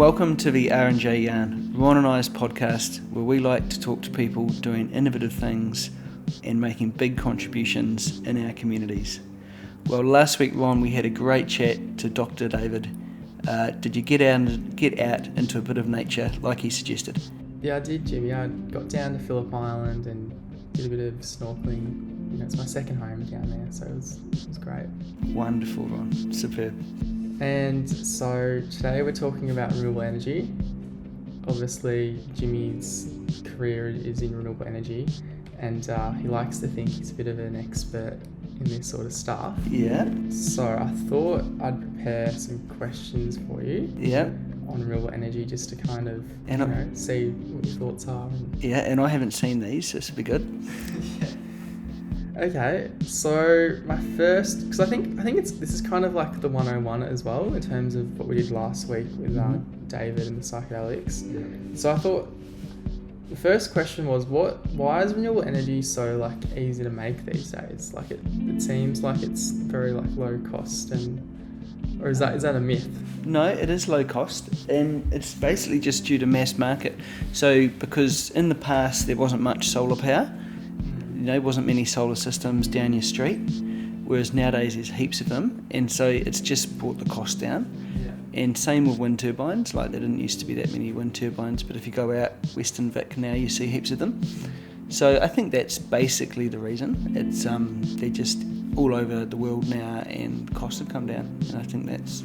Welcome to the R&J Yarn, Ron and I's podcast, where we like to talk to people doing innovative things and making big contributions in our communities. Well, last week, Ron, we had a great chat to Dr. David. Did you get out into a bit of nature like he suggested? Yeah, I did, Jimmy. I got down to Phillip Island and did a bit of snorkeling. You know, it's my second home down there, so it was great. Wonderful, Ron. Superb. And so today we're talking about renewable energy. Obviously, Jimmy's career is in renewable energy, and he likes to think he's a bit of an expert in this sort of stuff. Yeah. So I thought I'd prepare some questions for you. Yeah. On renewable energy, just to kind of see what your thoughts are. And I haven't seen these, so this will be good. Yeah. Okay, so my first, because I think this is kind of like the 101 as well in terms of what we did last week with David and the psychedelics. Yeah. So I thought the first question was, why is renewable energy so easy to make these days? It seems like it's very low cost, or is that a myth? No, it is low cost, and it's basically just due to mass market. So because in the past there wasn't much solar power, wasn't many solar systems down your street, whereas nowadays there's heaps of them, and so it's just brought the cost down. Yeah. And same with wind turbines, there didn't used to be that many wind turbines, but if you go out Western Vic now you see heaps of them. So I think that's basically the reason. It's they're just all over the world now and costs have come down, and I think that's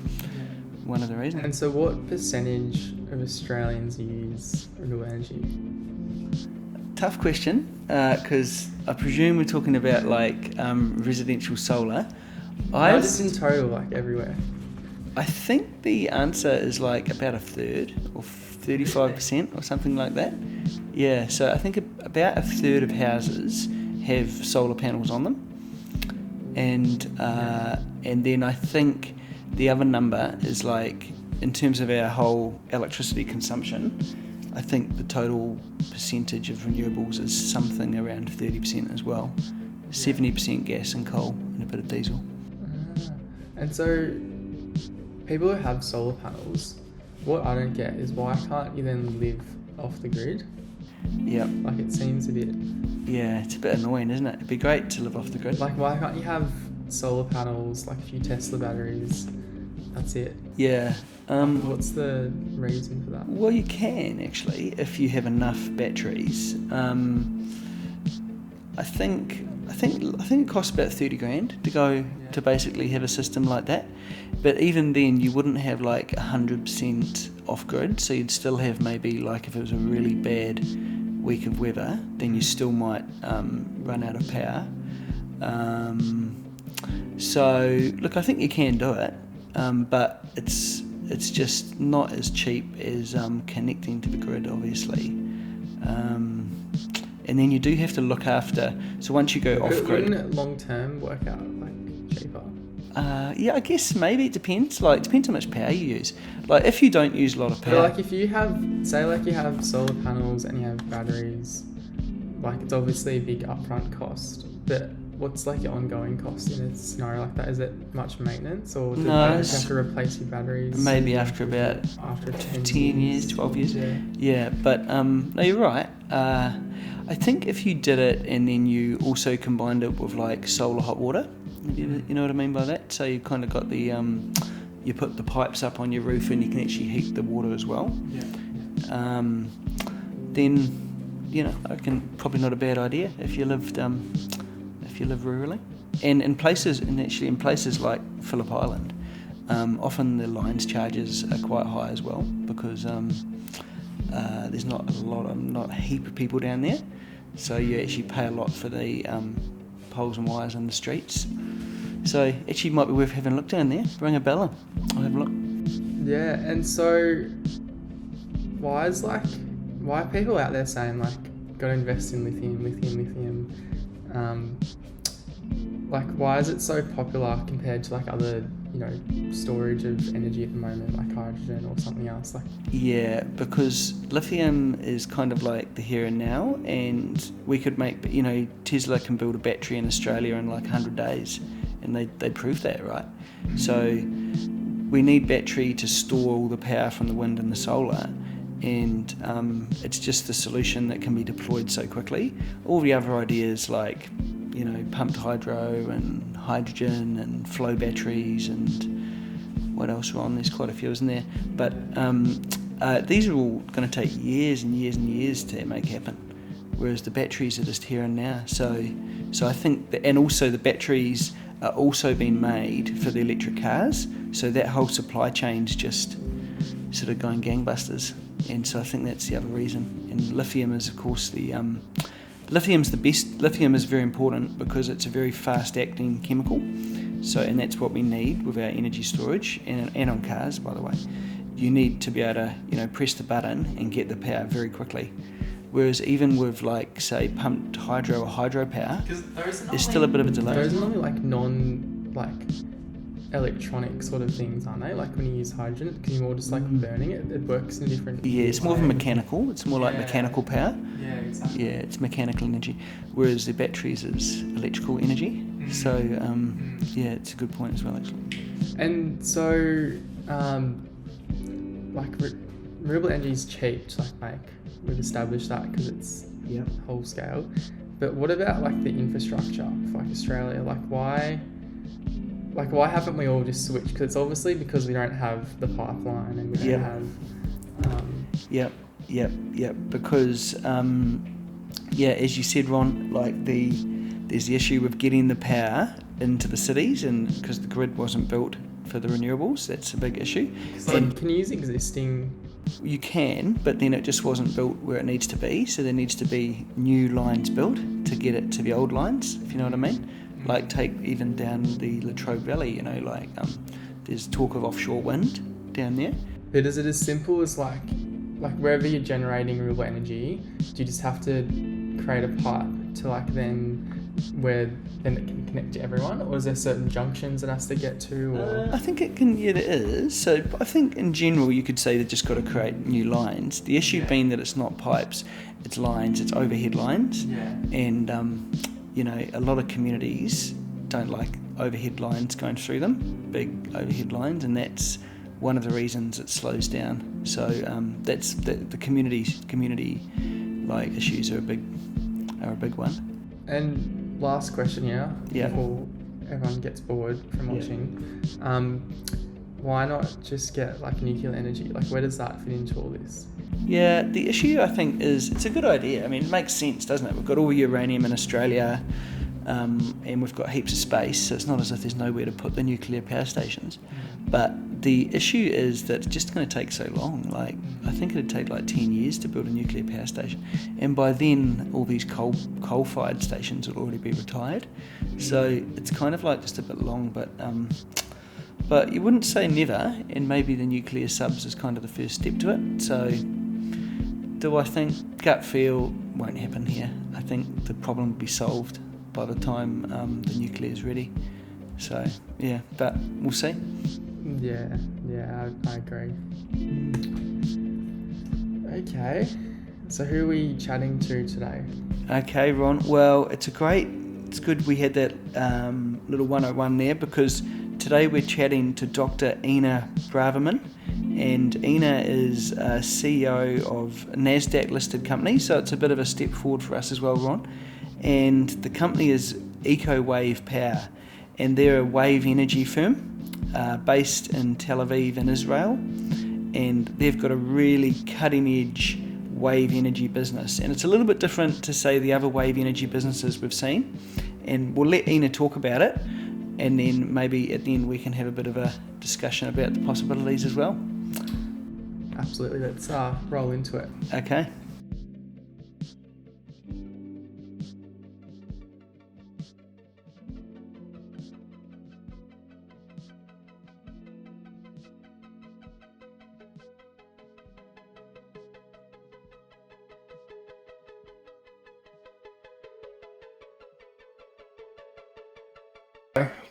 one of the reasons. And so what percentage of Australians use renewable energy? Tough question, because I presume we're talking about residential solar. No, just in total, everywhere. I think the answer is about a third or 35% or something like that. Yeah, so I think about a third of houses have solar panels on them, and then I think the other number is in terms of our whole electricity consumption, I think the total percentage of renewables is something around 30% as well. 70% gas and coal and a bit of diesel. And so people who have solar panels, what I don't get is why can't you then live off the grid? Yeah. It seems a bit... Yeah, it's a bit annoying, isn't it? It'd be great to live off the grid. Why can't you have solar panels, a few Tesla batteries? That's it. Yeah. What's the reason for that? Well, you can actually, if you have enough batteries. I think it costs about $30,000 to go to basically have a system like that. But even then, you wouldn't have 100% off grid, so you'd still have maybe if it was a really bad week of weather, then you still might run out of power. So look, I think you can do it. But it's just not as cheap as connecting to the grid, obviously. And then you do have to look after. So once you go off grid, wouldn't it long term work out cheaper? Yeah, I guess maybe it depends. It depends how much power you use. If you don't use a lot of power. But if you have, say, you have solar panels and you have batteries, it's obviously a big upfront cost. But what's your ongoing cost in a scenario like that? Is it much maintenance, or do you have to replace your batteries? Maybe after 10 years, 12 years. Yeah, but no, you're right. I think if you did it and then you also combined it with solar hot water, you know what I mean by that? So you kind of got the you put the pipes up on your roof and you can actually heat the water as well. Yeah. Then I reckon probably not a bad idea if you lived rurally, and in places like Phillip Island, often the lines charges are quite high as well because there's not a heap of people down there, so you actually pay a lot for the poles and wires in the streets. So actually might be worth having a look down there. Ring a bell and I'll have a look. Yeah, and so why are people out there saying gotta invest in lithium? Why is it so popular compared to other storage of energy at the moment, hydrogen or something else? Yeah, because lithium is kind of the here and now, and we could make, Tesla can build a battery in Australia in 100 days, and they proved that, right? So we need battery to store all the power from the wind and the solar, and it's just the solution that can be deployed so quickly. All the other ideas like, pumped hydro and hydrogen and flow batteries and what else, Ron? There's quite a few, isn't there? But these are all going to take years and years and years to make happen, whereas the batteries are just here and now. So I think and also the batteries are also being made for the electric cars, so that whole supply chain's just sort of going gangbusters, and so I think that's the other reason. And lithium is, of course, lithium's the best. Lithium is very important because it's a very fast-acting chemical, and that's what we need with our energy storage and on cars, by the way. You need to be able to, press the button and get the power very quickly. Whereas even with, like, say, pumped hydro or hydropower, there's still a bit of a delay. Those are normally electronic sort of things, aren't they? Like when you use hydrogen, because you're more just burning it. It works in a different. Yeah, it's more of a mechanical. It's more like mechanical power. Yeah, exactly. Yeah, it's mechanical energy. Whereas the batteries is electrical energy. So yeah, it's a good point as well, actually. And so, renewable energy is cheap to make. We've established that because it's whole scale. But what about the infrastructure for Australia? Why haven't we all just switched? Because it's obviously because we don't have the pipeline and we don't have. Yep. Because as you said, Ron, there's the issue with getting the power into the cities, and because the grid wasn't built for the renewables, that's a big issue. Can you use existing? You can, but then it just wasn't built where it needs to be, so there needs to be new lines built to get it to the old lines, if you know what I mean. Take even down the Latrobe Valley, there's talk of offshore wind down there. But is it as simple as wherever you're generating renewable energy, do you just have to create a pipe to then it can connect to everyone, or is there certain junctions it has to get to? Or? I think it can. Yeah, there is. So I think in general you could say they've just got to create new lines. The issue being that it's not pipes, it's lines, it's overhead lines, and a lot of communities don't like overhead lines going through them, big overhead lines, and that's one of the reasons it slows down. So that's the community issues are a big one. And last question here, before everyone gets bored from watching, why not just get nuclear energy? Where does that fit into all this? Yeah, the issue I think is it's a good idea. I mean, it makes sense, doesn't it? We've got all uranium in Australia, and we've got heaps of space, so it's not as if there's nowhere to put the nuclear power stations. But the issue is that it's just going to take so long. I think it'd take 10 years to build a nuclear power station, and by then all these coal-fired stations will already be retired. So it's kind of just a bit long, but you wouldn't say never, and maybe the nuclear subs is kind of the first step to it. So do I think gut feel won't happen here? I think the problem will be solved by the time the nuclear is ready. So yeah, but we'll see. Yeah, I agree. Okay, so who are we chatting to today? Okay, Ron. Well, it's good we had that little 101 there, because today we're chatting to Dr Inna Braverman, and Inna is a CEO of a NASDAQ listed company, so it's a bit of a step forward for us as well, Ron. And the company is EcoWave Power, and they're a wave energy firm based in Tel Aviv in Israel, and they've got a really cutting edge wave energy business, and it's a little bit different to say the other wave energy businesses we've seen, and we'll let Inna talk about it, and then maybe at the end we can have a bit of a discussion about the possibilities as well. Absolutely, let's roll into it. Okay.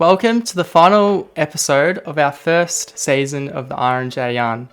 Welcome to the final episode of our first season of the R&J Yarn,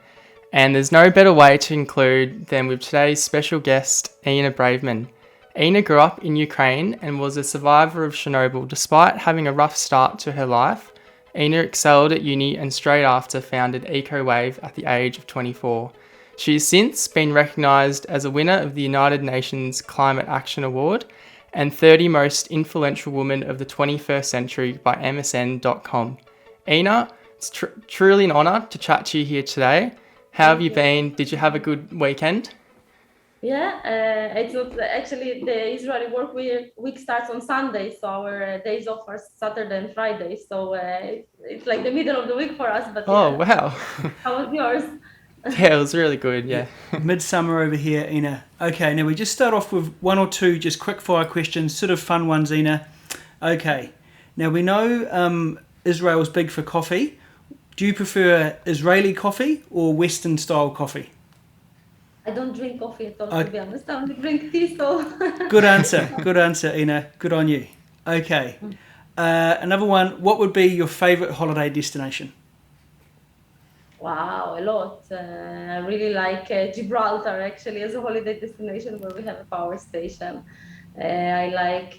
and there's no better way to conclude than with today's special guest, Inna Braverman. Inna grew up in Ukraine and was a survivor of Chernobyl despite having a rough start to her life Inna excelled at uni and straight after founded EcoWave at the age of 24. She has since been recognised as a winner of the United Nations Climate Action Award and 30 Most Influential Woman of the 21st Century by MSN.com. Inna, it's truly an honour to chat to you here today. How have you been? Did you have a good weekend? Yeah, it's not actually the Israeli work week starts on Sunday, so our days off are Saturday and Friday. So it's like the middle of the week for us. But Oh, yeah. wow. How was yours? Yeah, it was really good, yeah. Midsummer over here, Inna. Okay, now we just start off with one or two just quick fire questions, sort of fun ones, Inna. Okay, now we know Israel's big for coffee. Do you prefer Israeli coffee or Western style coffee? I don't drink coffee at all, to be honest. I only drink tea, so... Good answer, Inna. Good on you. Okay. Another one, what would be your favourite holiday destination? Wow, a lot. I really like Gibraltar, actually, as a holiday destination where we have a power station. I like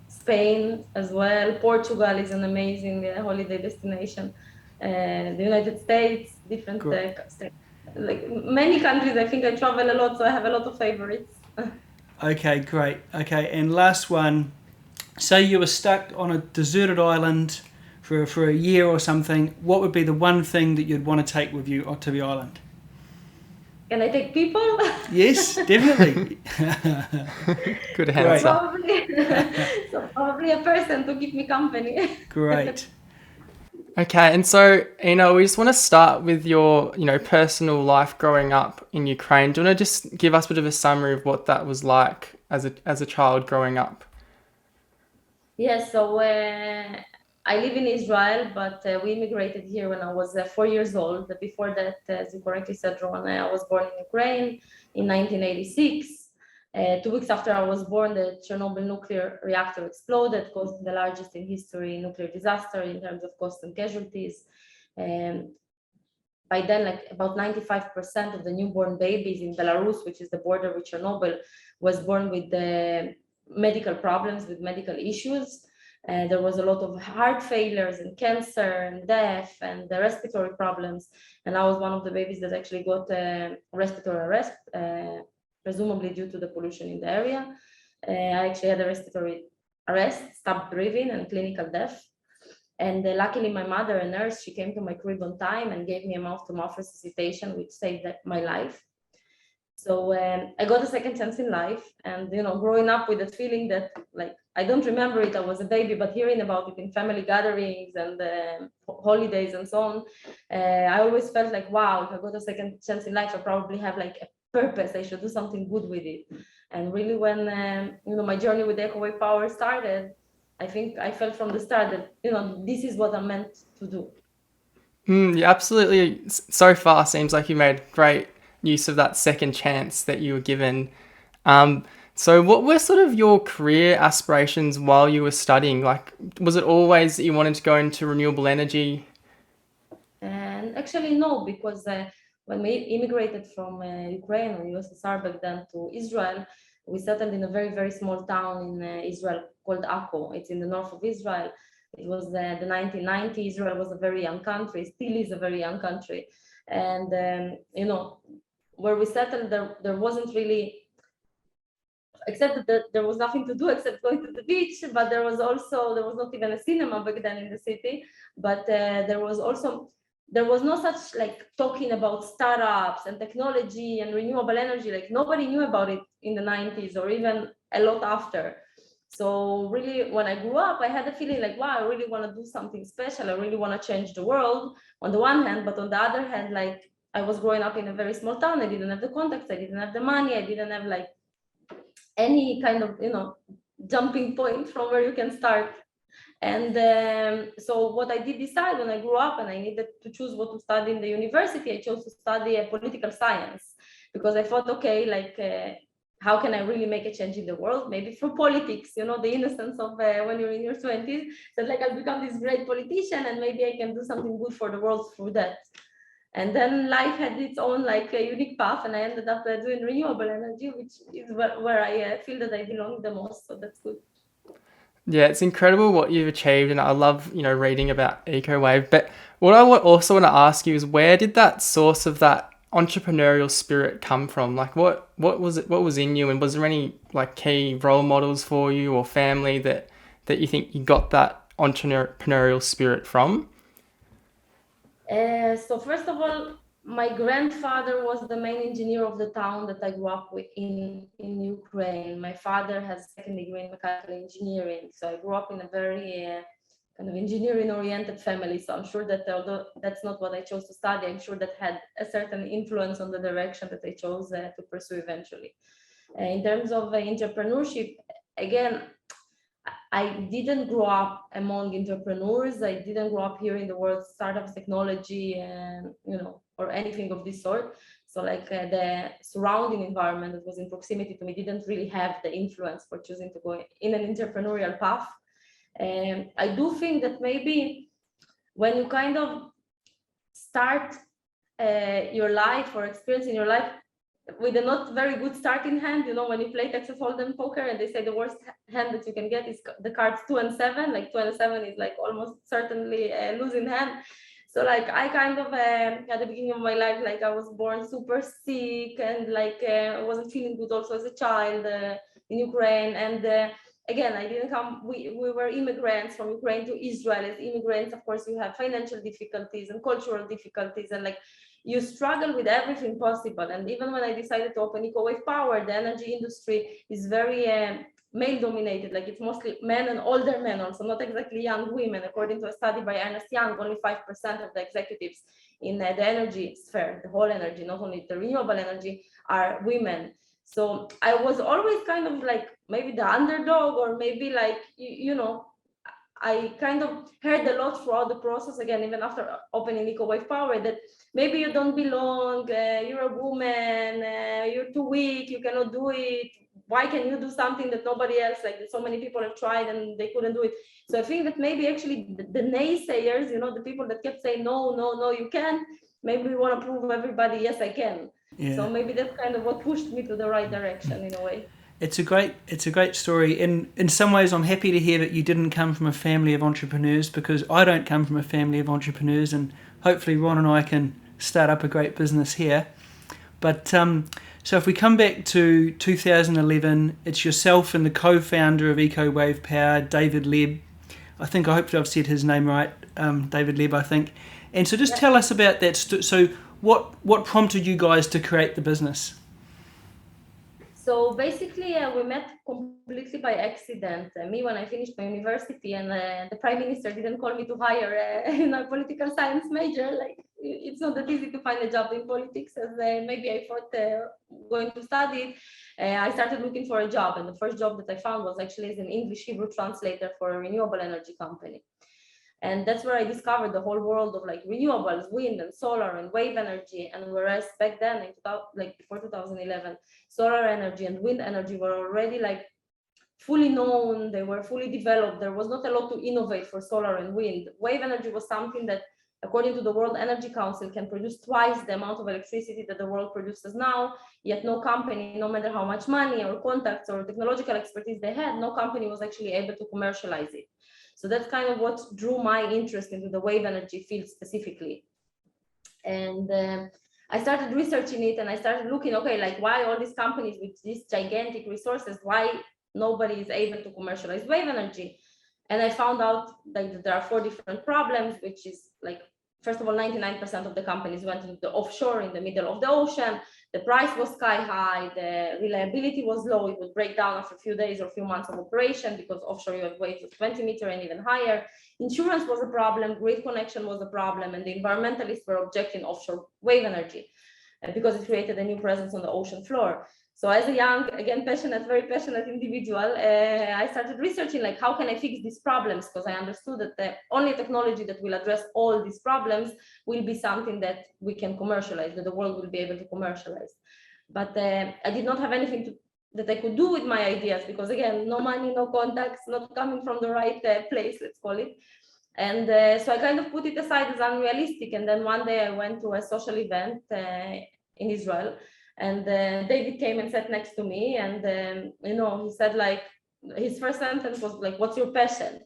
Spain as well. Portugal is an amazing holiday destination. The United States, different like many countries. I think I travel a lot, so I have a lot of favorites. Okay, great. Okay, and last one. Say you were stuck on a deserted island for a year or something. What would be the one thing that you'd want to take with you to the island? Can I take people? Yes, definitely. Good answer. Probably a person to keep me company. Great. Okay, and so, Inna, we just want to start with your, personal life growing up in Ukraine. Do you want to just give us a bit of a summary of what that was like as a child growing up? Yes, so I live in Israel, but we immigrated here when I was 4 years old. Before that, as you correctly said, Ron, I was born in Ukraine in 1986. 2 weeks after I was born, the Chernobyl nuclear reactor exploded, causing the largest in history nuclear disaster in terms of cost and casualties. By then, like about 95% of the newborn babies in Belarus, which is the border with Chernobyl, was born with the medical problems, with medical issues. There was a lot of heart failures and cancer and death and the respiratory problems. And I was one of the babies that actually got respiratory arrest, presumably due to the pollution in the area. I actually had a respiratory arrest, stopped breathing, and clinical death. And luckily, my mother, a nurse, she came to my crib on time and gave me a mouth-to-mouth resuscitation, which saved my life. So I got a second chance in life, and growing up with that feeling that, like, I don't remember it, I was a baby, but hearing about it in family gatherings and holidays and so on, I always felt like, wow, if I got a second chance in life, I probably have like a purpose. I should do something good with it. And really, when my journey with EcoWave Power started, I think I felt from the start that this is what I'm meant to do. Yeah, absolutely. So far, seems like you made great use of that second chance that you were given. So what were sort of your career aspirations while you were studying? Like, was it always that you wanted to go into renewable energy? And actually, no, because when we immigrated from Ukraine or USSR back then to Israel, we settled in a very, very small town in Israel called Akko. It's in the north of Israel. It was the 1990s. Israel was a very young country, still is a very young country. And, where we settled, there wasn't really, except that there was nothing to do except going to the beach, but there was not even a cinema back then in the city, but there was no such like talking about startups and technology and renewable energy. Like nobody knew about it in the 90s or even a lot after. So really, when I grew up, I had a feeling like, wow, I really want to do something special. I really want to change the world on the one hand, but on the other hand, like I was growing up in a very small town. I didn't have the contacts. I didn't have the money. I didn't have like any kind of, jumping point from where you can start. And so what I did decide when I grew up and I needed to choose what to study in the university, I chose to study political science because I thought, okay, like, how can I really make a change in the world? Maybe through politics, the innocence of when you're in your 20s, that like I'll become this great politician and maybe I can do something good for the world through that. And then life had its own like a unique path, and I ended up doing renewable energy, which is where I feel that I belong the most. So that's good. Yeah, it's incredible what you've achieved, and I love, reading about EcoWave. But what I also want to ask you is, where did that source of that entrepreneurial spirit come from? Like, what was it? What was in you, and was there any like key role models for you or family that you think you got that entrepreneurial spirit from? So first of all, my grandfather was the main engineer of the town that I grew up with in Ukraine. My father has a second degree in mechanical engineering, so I grew up in a very kind of engineering-oriented family. So I'm sure that although that's not what I chose to study, I'm sure that had a certain influence on the direction that I chose to pursue eventually. In terms of entrepreneurship, again, I didn't grow up among entrepreneurs. I didn't grow up hearing the word startups, technology, and or anything of this sort. So like the surrounding environment that was in proximity to me didn't really have the influence for choosing to go in an entrepreneurial path. And I do think that maybe when you kind of start your life or experience in your life with a not very good starting hand, when you play Texas Hold'em poker and they say the worst hand that you can get is the cards 2 and 7, like 2 and 7 is like almost certainly a losing hand. So like I kind of at the beginning of my life, like I was born super sick and like I wasn't feeling good also as a child in Ukraine. And again, I didn't come, we were immigrants from Ukraine to Israel. As immigrants, of course, you have financial difficulties and cultural difficulties, and like you struggle with everything possible. And even when I decided to open EcoWave Power, the energy industry is very male dominated, like it's mostly men and older men also, not exactly young women. According to a study by Ernst Young, only 5% of the executives in the energy sphere, the whole energy, not only the renewable energy, are women. So I was always kind of like maybe the underdog, or maybe like, I kind of heard a lot throughout the process, again, even after opening EcoWave Power, that maybe you don't belong, you're a woman, you're too weak, you cannot do it. Why can you do something that nobody else, like so many people have tried and they couldn't do it? So I think that maybe actually the naysayers, the people that kept saying, no, you can't, maybe we want to prove everybody, yes, I can. Yeah. So maybe that's kind of what pushed me to the right direction in a way. It's a great story. In some ways, I'm happy to hear that you didn't come from a family of entrepreneurs, because I don't come from a family of entrepreneurs, and hopefully Ron and I can start up a great business here. But so if we come back to 2011, it's yourself and the co-founder of EcoWave Power, David Leb. I hope I've said his name right, David Leb, I think. And so just tell us about that. So what prompted you guys to create the business? So basically, we met completely by accident. Me, when I finished my university, and the prime minister didn't call me to hire a political science major. Like, it's not that easy to find a job in politics, as maybe I thought going to study. I started looking for a job, and the first job that I found was actually as an English Hebrew translator for a renewable energy company. And that's where I discovered the whole world of like renewables, wind and solar and wave energy. And whereas back then, before 2011, solar energy and wind energy were already like fully known, they were fully developed. There was not a lot to innovate for solar and wind. Wave energy was something that, according to the World Energy Council, can produce twice the amount of electricity that the world produces now, yet no company, no matter how much money or contacts or technological expertise they had, no company was actually able to commercialize it. So that's kind of what drew my interest into the wave energy field specifically. And I started researching it, and I started looking, okay, like why all these companies with these gigantic resources, why nobody is able to commercialize wave energy? And I found out that there are 4 different problems, which is like, first of all, 99% of the companies went into the offshore in the middle of the ocean. The price was sky high, the reliability was low, it would break down after a few days or a few months of operation, because offshore you have waves of 20 meters and even higher. Insurance was a problem, grid connection was a problem, and the environmentalists were objecting offshore wave energy because it created a new presence on the ocean floor. So as a young, again, very passionate individual, I started researching like, how can I fix these problems? Because I understood that the only technology that will address all these problems will be something that we can commercialize, that the world will be able to commercialize. But I did not have anything that I could do with my ideas, because again, no money, no contacts, not coming from the right place, let's call it. And so I kind of put it aside as unrealistic. And then one day I went to a social event in Israel, and David came and sat next to me, and he said like, his first sentence was like, "What's your passion?"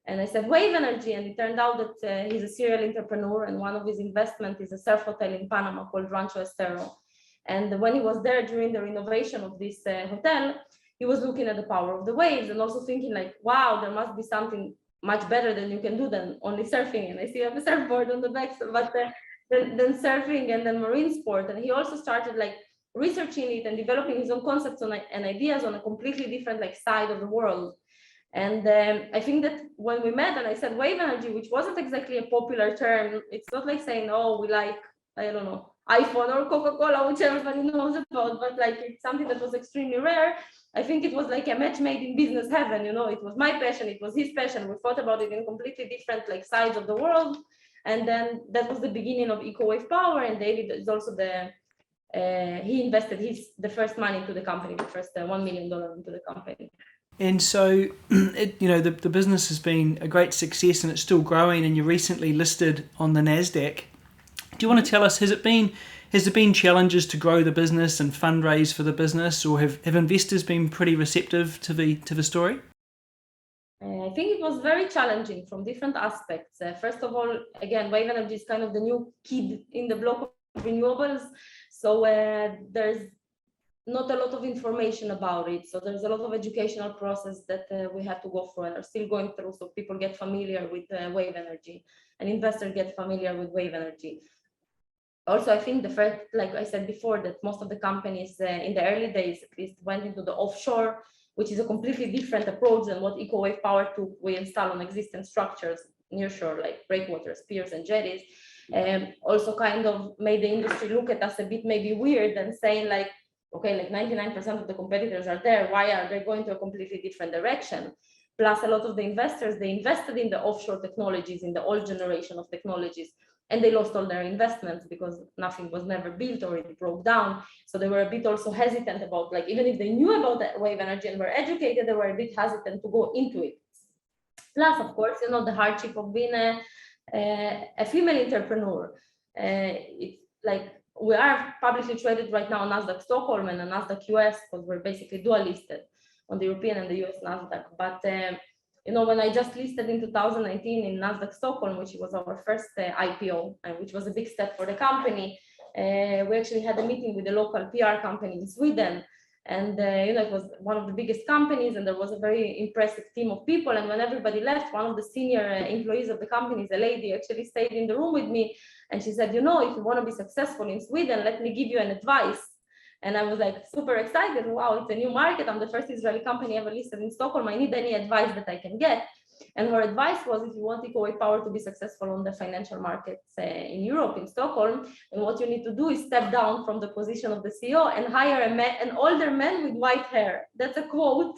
And I said, "Wave energy." And it turned out that he's a serial entrepreneur, and one of his investments is a surf hotel in Panama called Rancho Estero. And when he was there during the renovation of this hotel, he was looking at the power of the waves and also thinking like, wow, there must be something much better than you can do than only surfing. And I see you have a surfboard on the back, but then surfing and then marine sport. And he also started like researching it and developing his own concepts and ideas on a completely different like side of the world. And I think that when we met and I said wave energy, which wasn't exactly a popular term, it's not like saying, oh, we like, I don't know, iPhone or Coca-Cola, which everybody knows about, but like it's something that was extremely rare. I think it was like a match made in business heaven, you know, it was my passion, it was his passion. We thought about it in completely different like sides of the world. And then that was the beginning of EcoWave Power. And David is also he invested the first money into the company, the first $1 million into the company. And so, the business has been a great success and it's still growing, and you recently listed on the NASDAQ. Do you want to tell us, has there been challenges to grow the business and fundraise for the business, or have investors been pretty receptive to the story? I think it was very challenging from different aspects. First of all, again, wave energy is kind of the new kid in the block of renewables. So there's not a lot of information about it. So there's a lot of educational process that we had to go through and are still going through, so people get familiar with wave energy and investors get familiar with wave energy. Also, I think the fact, like I said before, that most of the companies in the early days at least went into the offshore, which is a completely different approach than what EcoWave Power took. We install on existing structures near shore, like breakwaters, piers, and jetties. Also kind of made the industry look at us a bit maybe weird and saying like, okay, like 99% of the competitors are there, why are they going to a completely different direction? Plus a lot of the investors, they invested in the offshore technologies, in the old generation of technologies, and they lost all their investments because nothing was never built or it broke down. So they were a bit also hesitant about, like, even if they knew about that wave energy and were educated, they were a bit hesitant to go into it. Plus, of course, the hardship of being a female entrepreneur. It's like, we are publicly traded right now on NASDAQ Stockholm and on NASDAQ US, because we're basically dual listed on the European and the US NASDAQ. But when I just listed in 2019 in NASDAQ Stockholm, which was our first IPO, and which was a big step for the company, we actually had a meeting with a local PR company in Sweden. And it was one of the biggest companies, and there was a very impressive team of people. And when everybody left, one of the senior employees of the company, a lady, actually stayed in the room with me. And she said, if you want to be successful in Sweden, let me give you an advice. And I was like super excited. Wow, it's a new market. I'm the first Israeli company ever listed in Stockholm. I need any advice that I can get. And her advice was, if you want EcoWave Power to be successful on the financial markets in Europe, in Stockholm, and what you need to do is step down from the position of the CEO and hire an older man with white hair. That's a quote.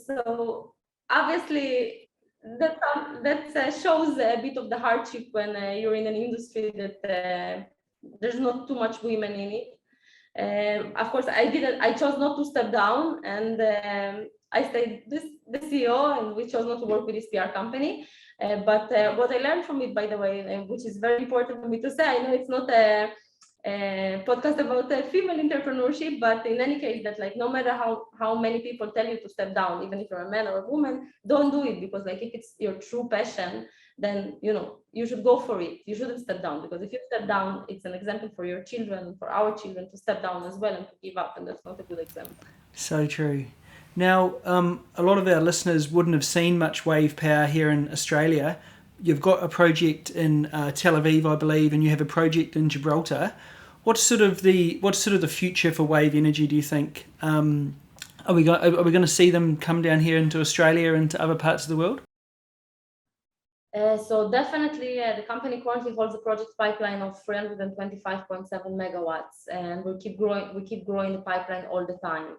So obviously that shows a bit of the hardship when you're in an industry that there's not too much women in it. Of course, I chose not to step down, and I stayed the CEO, and we chose not to work with this PR company. But what I learned from it, by the way, which is very important for me to say, I know it's not a podcast about female entrepreneurship, but in any case, that like no matter how many people tell you to step down, even if you're a man or a woman, don't do it, because like if it's your true passion, then you should go for it. You shouldn't step down, because if you step down, it's an example for your children, for our children, to step down as well and to give up, and that's not a good example. So true. Now, a lot of our listeners wouldn't have seen much wave power here in Australia. You've got a project in Tel Aviv, I believe, and you have a project in Gibraltar. What's sort of the future for wave energy, do you think? Are we going to see them come down here into Australia and to other parts of the world? So definitely, the company currently holds a project pipeline of 325.7 megawatts, and we keep growing the pipeline all the time.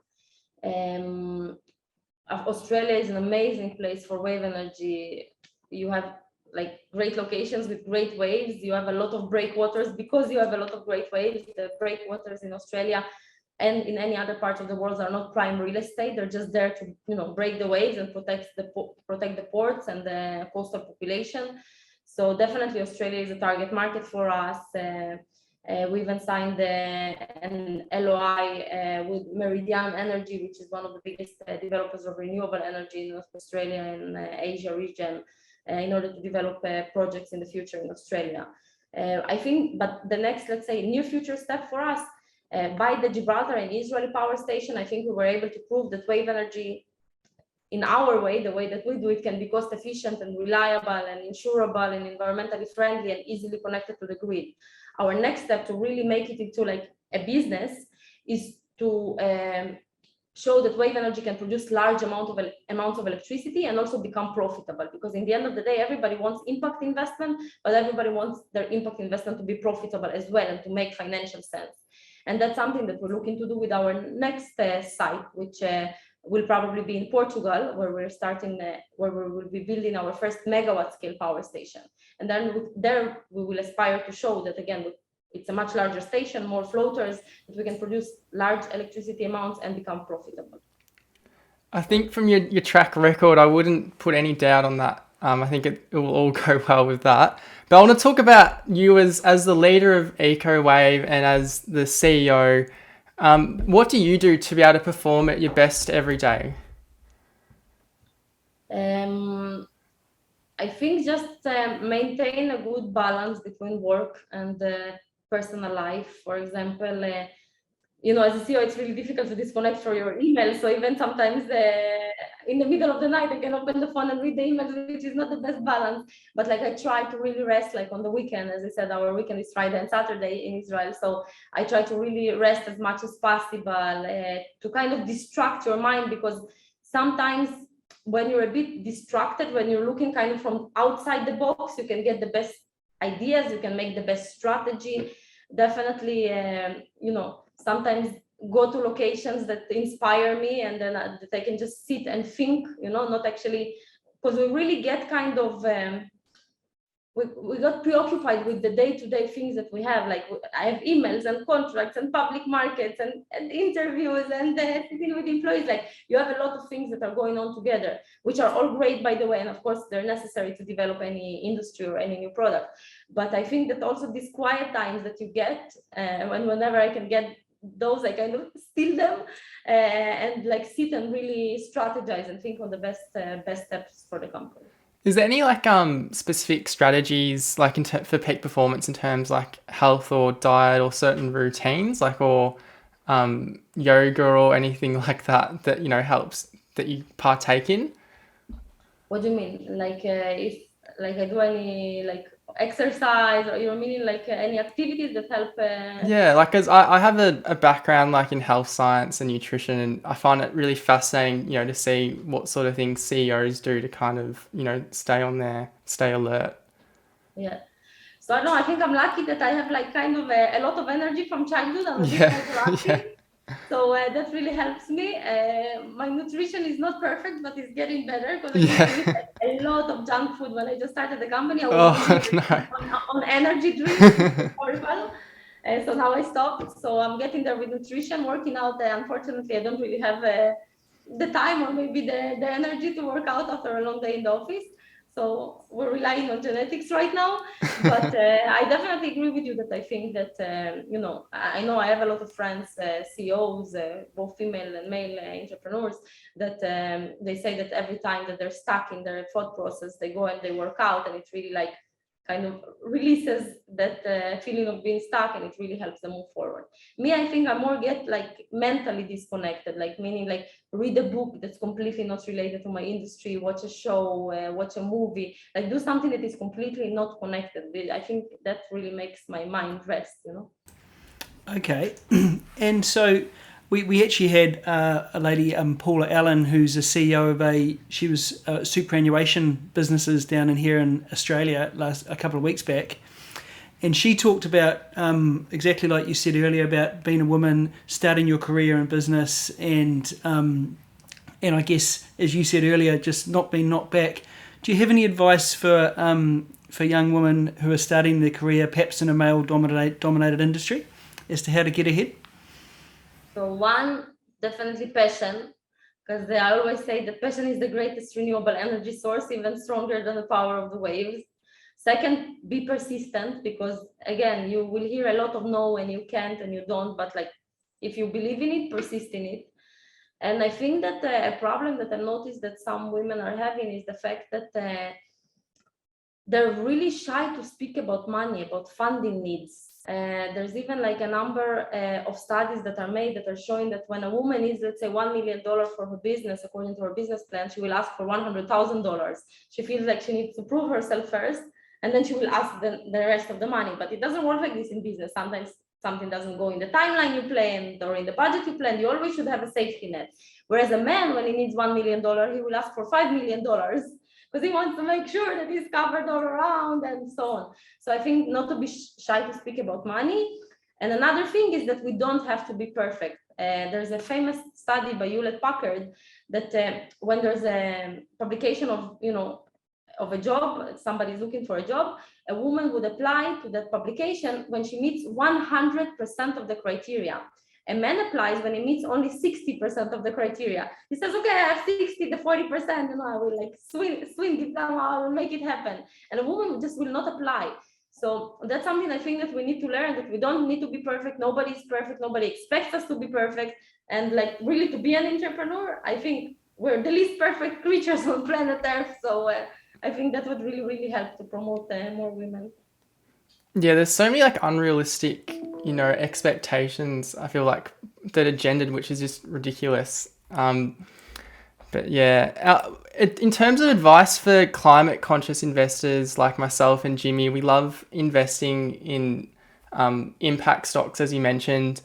Australia is an amazing place for wave energy. You have like great locations with great waves. You have a lot of breakwaters because you have a lot of great waves. The breakwaters in Australia and in any other part of the world are not prime real estate. They're just there to break the waves and protect the ports and the coastal population. So definitely Australia is a target market for us. We even signed an LOI with Meridian Energy, which is one of the biggest developers of renewable energy in Australia and Asia region, in order to develop projects in the future in Australia. I think, but the next, let's say, near future step for us, by the Gibraltar and Israeli power station, I think we were able to prove that wave energy in our way, the way that we do it, can be cost efficient and reliable and insurable and environmentally friendly and easily connected to the grid. Our next step to really make it into like a business is to show that wave energy can produce large amounts of electricity and also become profitable, because in the end of the day, everybody wants impact investment, but everybody wants their impact investment to be profitable as well and to make financial sense. And that's something that we're looking to do with our next site, which will probably be in Portugal, where we're starting, where we will be building our first megawatt scale power station. And then there we will aspire to show that, again, it's a much larger station, more floaters, that we can produce large electricity amounts and become profitable. I think from your track record, I wouldn't put any doubt on that. I think it will all go well with that. But I want to talk about you as the leader of EcoWave and as the CEO. What do you do to be able to perform at your best every day? I think just maintain a good balance between work and personal life. For example, as a CEO, it's really difficult to disconnect from your email. So even sometimes in the middle of the night, I can open the phone and read the emails, which is not the best balance. But like I try to really rest, like on the weekend. As I said, our weekend is Friday and Saturday in Israel. So I try to really rest as much as possible to kind of distract your mind, because sometimes when you're a bit distracted, when you're looking kind of from outside the box, you can get the best ideas, you can make the best strategy. Definitely, sometimes go to locations that inspire me, and then that I can just sit and think, not actually, because we really get kind of, we got preoccupied with the day-to-day things that we have. Like I have emails and contracts and public markets and interviews and sitting with employees. Like you have a lot of things that are going on together, which are all great, by the way. And of course, they're necessary to develop any industry or any new product. But I think that also these quiet times that you get, whenever I can get those, I kind of steal them and like sit and really strategize and think on the best steps for the company. Is there any specific strategies like for peak performance in terms like health or diet or certain routines, or yoga or anything like that helps that you partake in? What do you mean? Like if like I do any like exercise, or you're meaning like any activities that help? Yeah, because I have a background like in health science and nutrition, and I find it really fascinating, to see what sort of things CEOs do to kind of, stay alert. Yeah. So I think I'm lucky that I have like kind of a lot of energy from childhood. I'm a bit hyperactive. Yeah. So that really helps me. My nutrition is not perfect, but it's getting better, because I used to eat a lot of junk food when I just started the company. I was on energy drinks. Horrible. So now I stopped. So I'm getting there with nutrition, working out. Unfortunately, I don't really have the time or maybe the energy to work out after a long day in the office. So we're relying on genetics right now. But I definitely agree with you that I think that, I know I have a lot of friends, CEOs, both female and male entrepreneurs, that they say that every time that they're stuck in their thought process, they go and they work out, and it's really like kind of releases that feeling of being stuck, and it really helps them move forward. Me, I think I more get like mentally disconnected, like meaning like read a book that's completely not related to my industry, watch a show, watch a movie, like do something that is completely not connected. I think that really makes my mind rest, Okay. And so we actually had a lady, Paula Allen, who's a CEO of she was superannuation businesses down in here in Australia a couple of weeks back. And she talked about exactly like you said earlier, about being a woman, starting your career in business, and I guess, as you said earlier, just not being knocked back. Do you have any advice for young women who are starting their career, perhaps in a male-dominated industry, as to how to get ahead? So one, definitely passion, because I always say that passion is the greatest renewable energy source, even stronger than the power of the waves. Second, be persistent, because again, you will hear a lot of no and you can't and you don't, but like if you believe in it, persist in it. And I think that a problem that I noticed that some women are having is the fact that they're really shy to speak about money, about funding needs. There's even like a number of studies that are made that are showing that when a woman needs, let's say, $1 million for her business, according to her business plan, she will ask for $100,000. She feels like she needs to prove herself first, and then she will ask the rest of the money. But it doesn't work like this in business. Sometimes something doesn't go in the timeline you planned or in the budget you planned. You always should have a safety net. Whereas a man, when he needs $1 million, he will ask for $5 million, because he wants to make sure that he's covered all around and so on. So I think not to be shy to speak about money. And another thing is that we don't have to be perfect. There's a famous study by Hewlett Packard that when there's a publication of, of a job, somebody's looking for a job, a woman would apply to that publication when she meets 100% of the criteria. A man applies when he meets only 60% of the criteria. He says, okay, I have 60, the 40%, I will like swing it down, I will make it happen. And a woman just will not apply. So that's something I think that we need to learn, that we don't need to be perfect. Nobody is perfect. Nobody expects us to be perfect. And like really to be an entrepreneur, I think we're the least perfect creatures on planet Earth. So I think that would really, really help to promote more women. Yeah, there's so many like unrealistic, expectations, I feel like, that are gendered, which is just ridiculous. But yeah, in terms of advice for climate conscious investors like myself and Jimmy, we love investing in impact stocks, as you mentioned.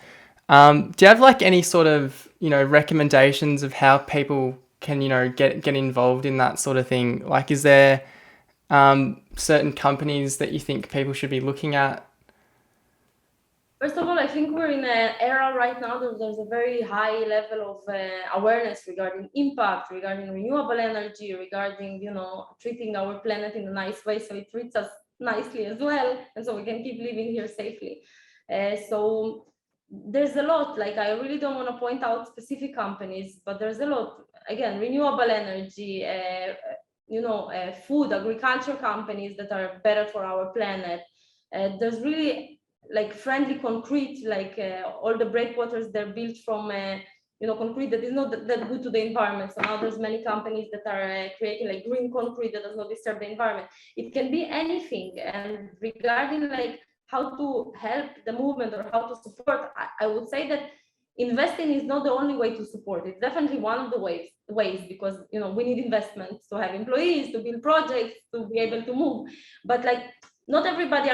Do you have like any sort of, recommendations of how people can, get involved in that sort of thing? Like, is there certain companies that you think people should be looking at? First of all, I think we're in an era right now that there's a very high level of awareness regarding impact, regarding renewable energy, regarding, treating our planet in a nice way so it treats us nicely as well, and so we can keep living here safely. So there's a lot, like I really don't want to point out specific companies, but there's a lot. Again, renewable energy, food, agriculture companies that are better for our planet. There's really like friendly concrete, like all the breakwaters, they're built from concrete that is not that good to the environment. So now there's many companies that are creating like green concrete that does not disturb the environment. It can be anything. And regarding like how to help the movement or how to support, I would say that investing is not the only way to support. It's definitely one of the ways, because we need investments to have employees, to build projects, to be able to move. But like not everybody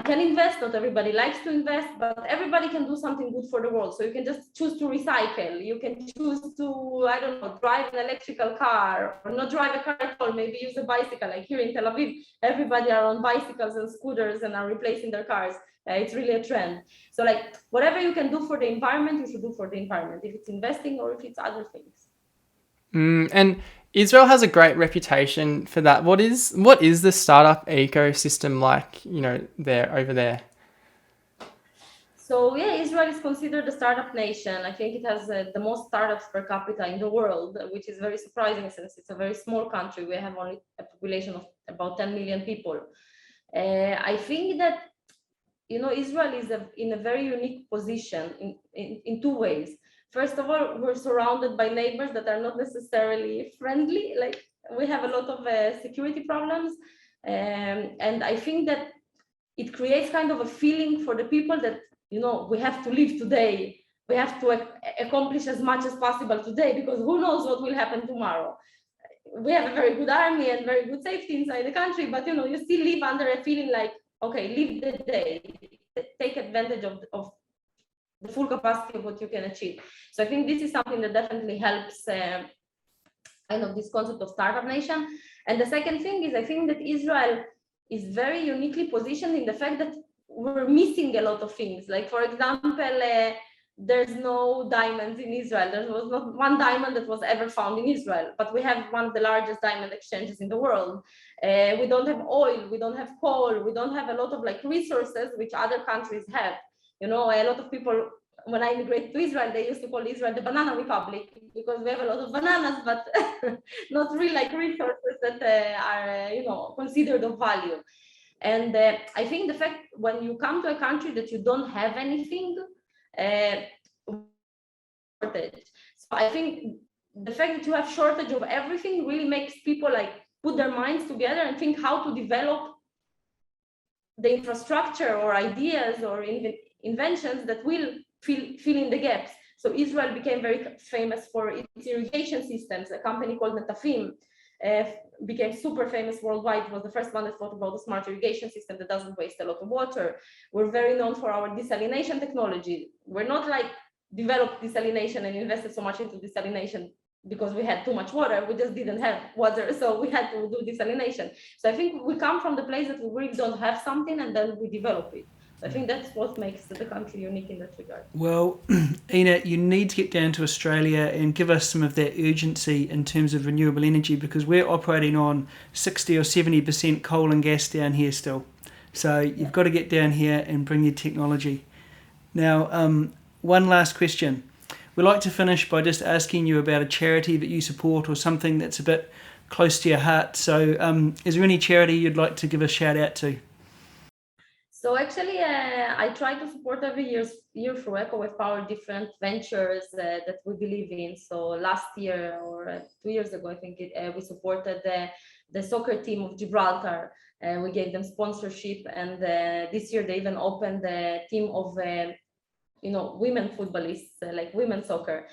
can invest, not everybody likes to invest, but everybody can do something good for the world. So you can just choose to recycle, you can choose to, I don't know, drive an electrical car, or not drive a car at all, maybe use a bicycle. Like here in Tel Aviv, everybody are on bicycles and scooters and are replacing their cars. It's really a trend. So like whatever you can do for the environment, you should do for the environment, if it's investing or if it's other things. And Israel has a great reputation for that. What is the startup ecosystem like, over there? So yeah, Israel is considered a startup nation. I think it has the most startups per capita in the world, which is very surprising since it's a very small country. We have only a population of about 10 million people. I think that Israel is in a very unique position in two ways. First of all, we're surrounded by neighbors that are not necessarily friendly. Like we have a lot of security problems. And I think that it creates kind of a feeling for the people that, we have to live today. We have to accomplish as much as possible today, because who knows what will happen tomorrow. We have a very good army and very good safety inside the country, but you still live under a feeling like, okay, live the day, take advantage of the full capacity of what you can achieve. So I think this is something that definitely helps kind of this concept of startup nation. And the second thing is, I think that Israel is very uniquely positioned in the fact that we're missing a lot of things. Like, for example, there's no diamonds in Israel. There was not one diamond that was ever found in Israel, but we have one of the largest diamond exchanges in the world. We don't have oil, we don't have coal, we don't have a lot of like resources which other countries have. A lot of people, when I immigrated to Israel, they used to call Israel the banana republic, because we have a lot of bananas, but not really like resources that are considered of value. And I think the fact when you come to a country that you don't have anything, shortage. So I think the fact that you have shortage of everything really makes people like put their minds together and think how to develop the infrastructure or ideas or inventions that will fill in the gaps. So Israel became very famous for its irrigation systems. A company called Netafim became super famous worldwide. It was the first one that thought about a smart irrigation system that doesn't waste a lot of water. We're very known for our desalination technology. We're not like developed desalination and invested so much into desalination because we had too much water. We just didn't have water, so we had to do desalination. So I think we come from the place that we really don't have something and then we develop it. So I think that's what makes the country unique in that regard. Well, Inna, you need to get down to Australia and give us some of that urgency in terms of renewable energy, because we're operating on 60 or 70% coal and gas down here still. So you've got to get down here and bring your technology. Now, one last question. We like to finish by just asking you about a charity that you support or something that's a bit close to your heart. So is there any charity you'd like to give a shout out to? So actually, I try to support every year through Eco with Power different ventures that we believe in. So last year or 2 years ago, I think we supported the soccer team of Gibraltar. We gave them sponsorship, and this year they even opened the team of women footballists, like women soccer.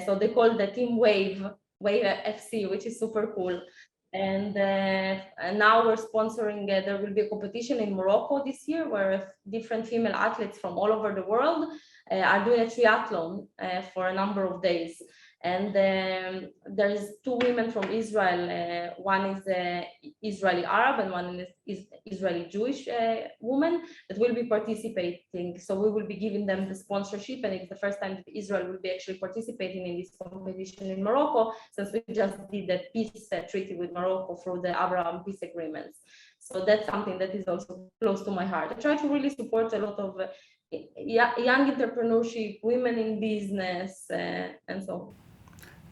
So they call the team Wave FC, which is super cool. And now we're sponsoring, there will be a competition in Morocco this year where different female athletes from all over the world are doing a triathlon for a number of days. And there's 2 women from Israel. One is Israeli Arab and one is Israeli Jewish woman that will be participating. So we will be giving them the sponsorship, and it's the first time that Israel will be actually participating in this competition in Morocco, since we just did the peace treaty with Morocco through the Abraham peace agreements. So that's something that is also close to my heart. I try to really support a lot of young entrepreneurship, women in business, and so on.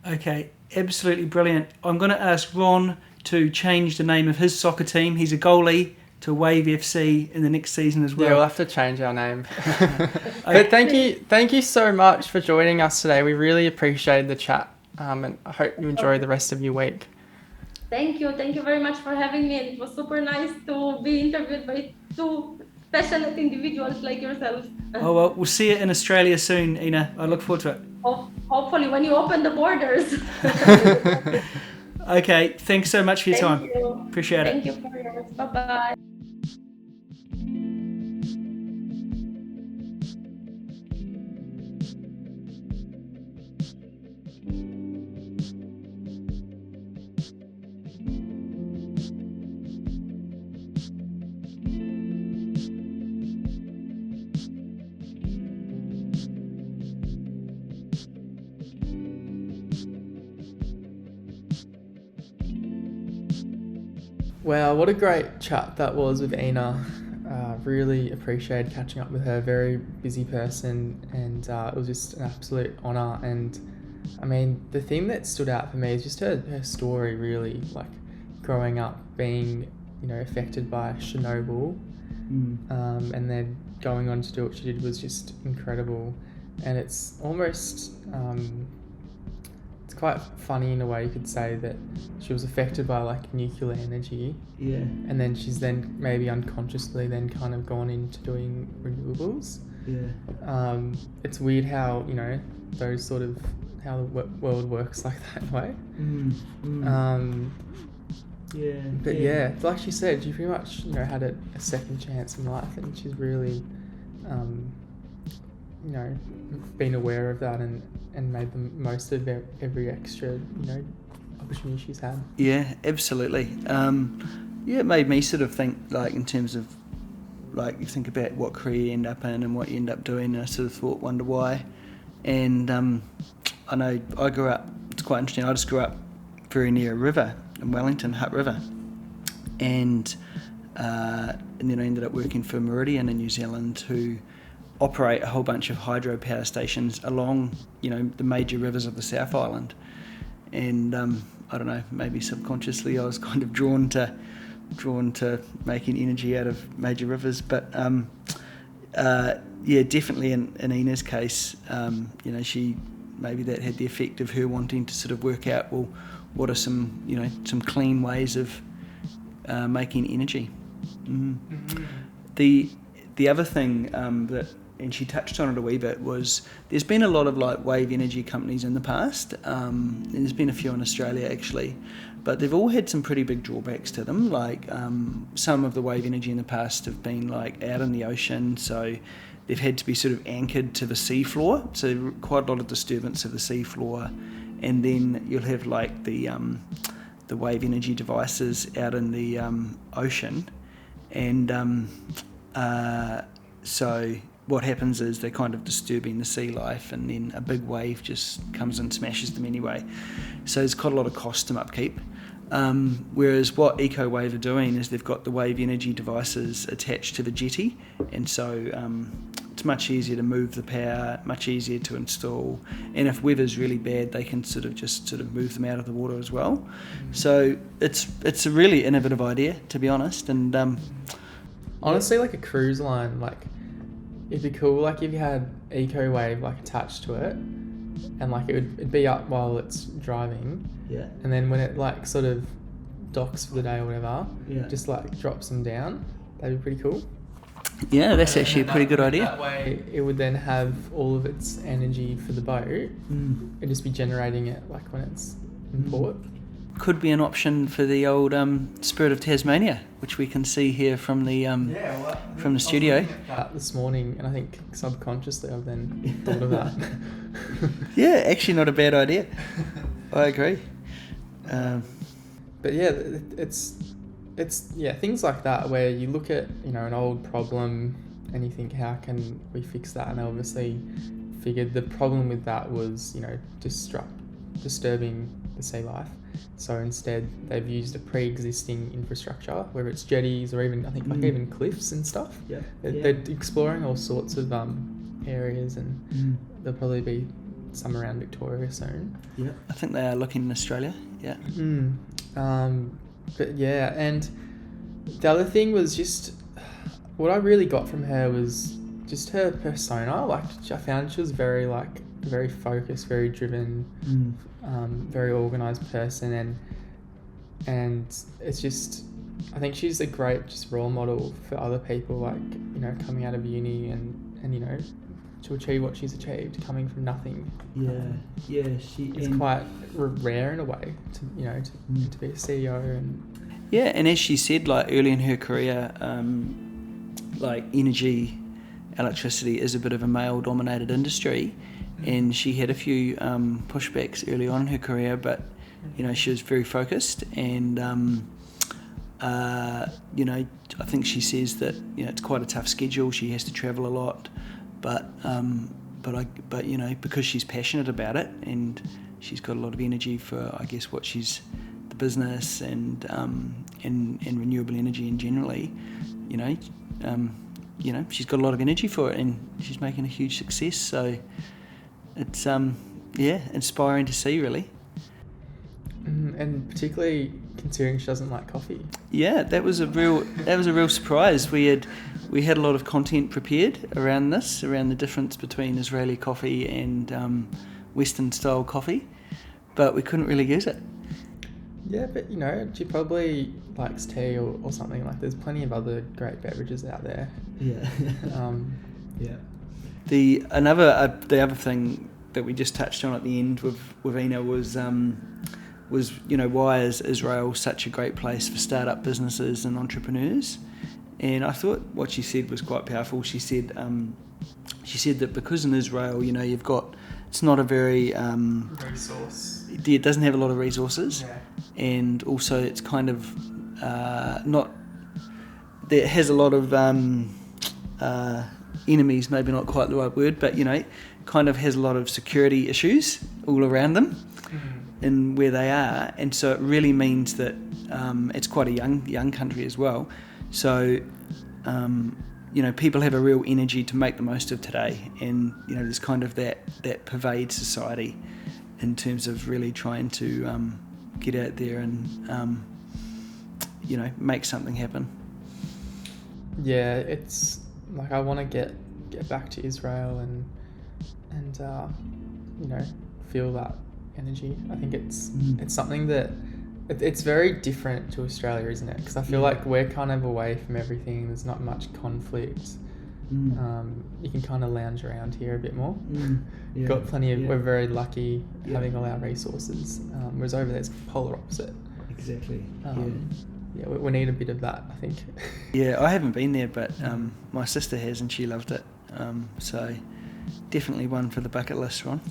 Okay, absolutely brilliant. I'm going to ask Ron to change the name of his soccer team. He's a goalie to Wave FC in the next season as well. Yeah, we'll have to change our name. But thank you so much for joining us today. We really appreciated the chat, and I hope you enjoy the rest of your week. Thank you very much for having me. It was super nice to be interviewed by 2 passionate individuals like yourself. Oh, well, we'll see you in Australia soon, Inna. I look forward to it. Hopefully when you open the borders. Okay, thanks so much for your time. You. Appreciate it. Thank you for yours. Bye-bye. Wow, what a great chat that was with Inna. Really appreciated catching up with her, very busy person, and it was just an absolute honour. And I mean, the thing that stood out for me is just her story, really, like growing up being, affected by Chernobyl, and then going on to do what she did was just incredible. And it's almost, it's quite funny in a way, you could say, that she was affected by like nuclear energy, and then she's then maybe unconsciously then kind of gone into doing renewables. It's weird how those sort of how the world works like that way. But yeah, like she said, she pretty much had a second chance in life, and she's really been aware of that and made the most of every extra opportunity she's had. Yeah, absolutely. It made me sort of think, like, in terms of, like, you think about what career you end up in and what you end up doing, and I sort of wonder why. And I know I grew up, it's quite interesting, I just grew up very near a river in Wellington, Hutt River, and then I ended up working for Meridian in New Zealand to operate a whole bunch of hydropower stations along the major rivers of the South Island. And I don't know, maybe subconsciously I was kind of drawn to making energy out of major rivers, but definitely in Ina's case, she maybe that had the effect of her wanting to sort of work out, well, what are some clean ways of making energy. The other thing that, and she touched on it a wee bit, was there's been a lot of like wave energy companies in the past, and there's been a few in Australia actually, but they've all had some pretty big drawbacks to them. Like some of the wave energy in the past have been like out in the ocean, so they've had to be sort of anchored to the seafloor, so quite a lot of disturbance of the seafloor, and then you'll have like the wave energy devices out in the ocean, and so what happens is they're kind of disturbing the sea life, and then a big wave just comes and smashes them anyway. So there's quite a lot of cost to upkeep. Whereas what EcoWave are doing is they've got the wave energy devices attached to the jetty, and so it's much easier to move the power, much easier to install, and if weather's really bad they can sort of move them out of the water as well. So it's a really innovative idea, to be honest. And honestly, like a cruise line, like it'd be cool like if you had EcoWave like attached to it, and like it'd be up while it's driving, and then when it like sort of docks for the day or whatever, just like drops them down. That'd be pretty cool. Yeah, that's actually a pretty good idea. That way it would then have all of its energy for the boat. It'd just be generating it like when it's in port. Could be an option for the old Spirit of Tasmania, which we can see here from the from the studio. I was looking at that this morning, and I think subconsciously I've then thought of that. Yeah, actually not a bad idea. I agree. But yeah, it's things like that where you look at an old problem and you think, how can we fix that? And they obviously figured the problem with that was disturbing the sea life. So instead they've used a pre-existing infrastructure, whether it's jetties or even I think like even cliffs and stuff. They're exploring all sorts of areas, and there'll probably be some around Victoria soon. I think they are looking in Australia. But yeah, and the other thing was just what I really got from her was just her persona. Like I found she was very focused, very driven, very organized person, and it's just, I think she's a great just role model for other people, like coming out of uni and to achieve what she's achieved, coming from nothing. It's quite rare in a way to be a CEO. And and as she said, like early in her career, like electricity is a bit of a male-dominated industry, and she had a few pushbacks early on in her career, but she was very focused, and I think she says that it's quite a tough schedule. She has to travel a lot, but because she's passionate about it, and she's got a lot of energy for, I guess, what she's the business and renewable energy in generally, she's got a lot of energy for it, and she's making a huge success. So it's inspiring to see, really. And particularly considering she doesn't like coffee. Yeah, that was a real surprise. We had a lot of content prepared around the difference between Israeli coffee and Western style coffee, but we couldn't really use it. Yeah, but she probably likes tea or something. Like there's plenty of other great beverages out there. The other thing that we just touched on at the end with Ina was why is Israel such a great place for startup businesses and entrepreneurs? And I thought what she said was quite powerful. She said that because in Israel, you've got, it's not a very resource. It doesn't have a lot of resources, and also it's kind of not. It has a lot of enemies, maybe not quite the right word, but kind of has a lot of security issues all around them. In where they are, and so it really means that it's quite a young country as well. So people have a real energy to make the most of today, and there's kind of that pervades society in terms of really trying to get out there and make something happen. Yeah, it's like I want to get back to Israel and feel that energy. I think it's something that it's very different to Australia, isn't it? Because I feel like we're kind of away from everything. There's not much conflict. You can kind of lounge around here a bit more. Got plenty of. We're very lucky having all our resources. Whereas over there, it's polar opposite. Exactly. We need a bit of that, I think. Yeah, I haven't been there, but my sister has, and she loved it. So definitely one for the bucket list, Ron.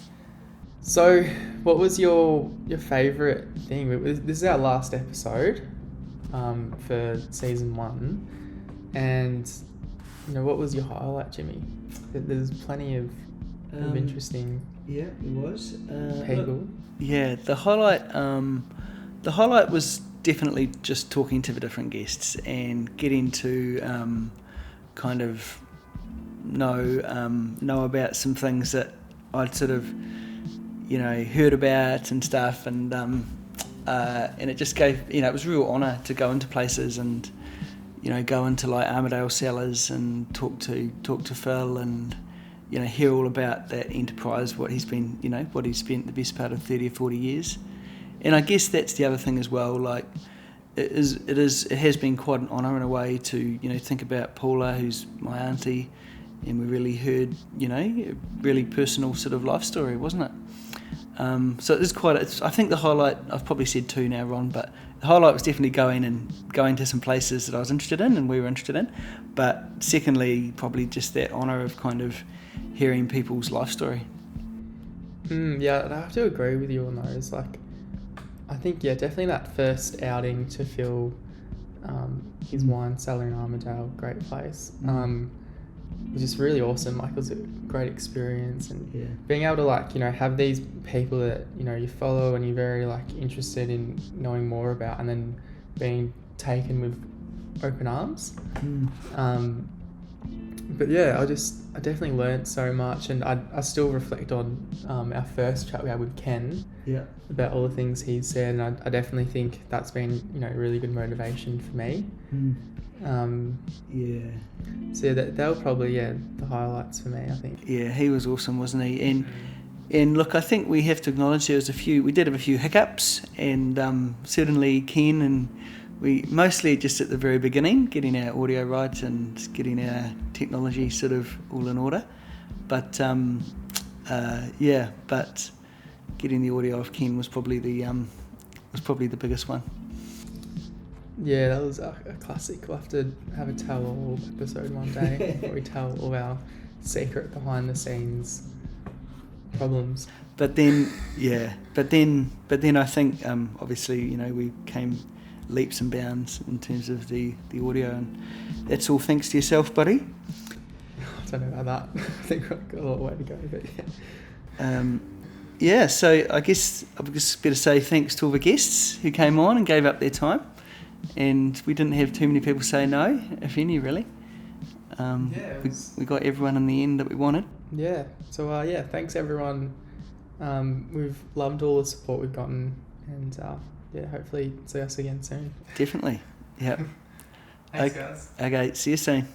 So, what was your favourite thing? This is our last episode for season 1, and what was your highlight, Jimmy? There's plenty of interesting. Yeah, it was. People. The highlight was definitely just talking to the different guests and getting to kind of know about some things that I'd sort of heard about and stuff, and it just gave it was a real honour to go into places and go into like Armadale Cellars and talk to Phil and hear all about that enterprise, what he's been what he's spent the best part of 30 or 40 years. And I guess that's the other thing as well, like it has been quite an honour in a way to think about Paula, who's my auntie, and we really heard a really personal sort of life story, wasn't it? So it's I think the highlight, I've probably said 2 now, Ron, but the highlight was definitely going to some places that I was interested in and we were interested in. But secondly, probably just that honour of kind of hearing people's life story. Yeah, I have to agree with you on those. Like, I think, definitely that first outing to Phil, his wine cellar in Armadale, great place. It was just really awesome. Like, it was a great experience, and being able to have these people that you follow and you're very interested in knowing more about, and then being taken with open arms. But I definitely learned so much, and I still reflect on our first chat we had with Ken about all the things he said, and I definitely think that's been really good motivation for me. So they were probably the highlights for me, I think. Yeah, he was awesome, wasn't he? And look, I think we have to acknowledge we did have a few hiccups, and certainly Ken and we mostly just at the very beginning, getting our audio right and getting our technology sort of all in order. But but getting the audio off Ken was probably the biggest one. Yeah, that was a classic. We'll have to have a tell-all episode one day where we tell all our secret behind-the-scenes problems. But then I think obviously we came leaps and bounds in terms of the audio, and that's all thanks to yourself, buddy. I don't know about that. I think I've got a long way to go, but so I guess I've just better say thanks to all the guests who came on and gave up their time. And we didn't have too many people say no, if any, really. We got everyone in the end that we wanted. Yeah. So thanks everyone. We've loved all the support we've gotten, and hopefully see us again soon. Definitely. Yeah. Thanks, guys. Okay. See you soon.